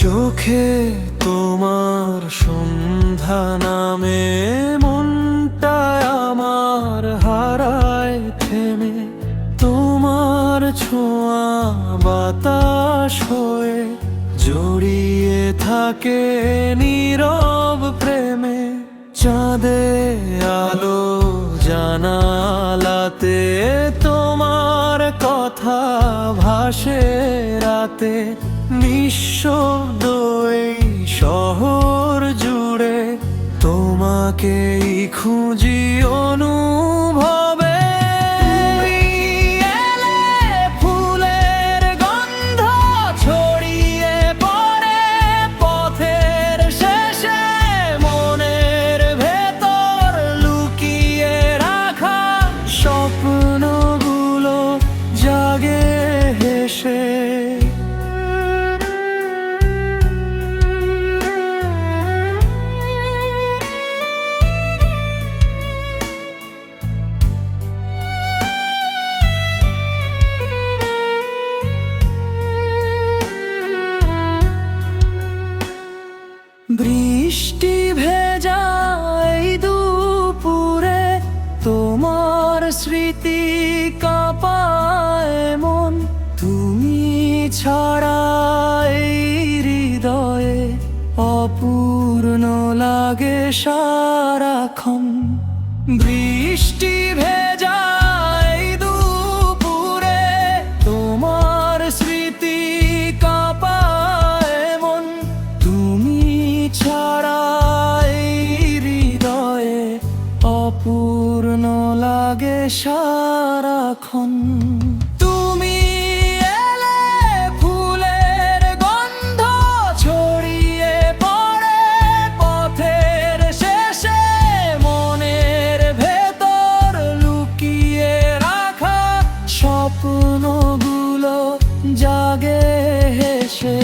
চোখে তোমার সন্ধ্যা নামে মনটা আমার হারায় থেমে, তোমার ছোঁয়া বাতাস হয়ে জড়িয়ে থাকে নীরব প্রেমে। চাঁদে আলো জানালাতে তোমার কথা ভাসে রাতে, নিঃশব্দ এই শহর জুড়ে তোমাকেই খুঁজি অনুভবে। তুমি এলে ফুলের গন্ধ ছড়িয়ে পড়ে পথের শেষে, মনের ভেতর লুকিয়ে রাখা স্বপ্নগুলো জাগে হেসে। বৃষ্টি ভেজা এই দুপুরে তোমার স্মৃতি কাঁপায় মন, তুমি ছাড়া এই হৃদয়ে অপূর্ণ লাগে সারাক্ষণ। বৃষ্টি ভেজা এই দুপুরে তোমার স্মৃতি কাঁপায় মন, তুমি ছাড়া এই হৃদয়ে অপূর্ণ লাগে সারাক্ষণ। তুমি এলে ফুলের গন্ধ ছড়িয়ে পড়ে পথের শেষে, মনের ভেতর লুকিয়ে রাখা স্বপ্নগুলো জাগে হেসে।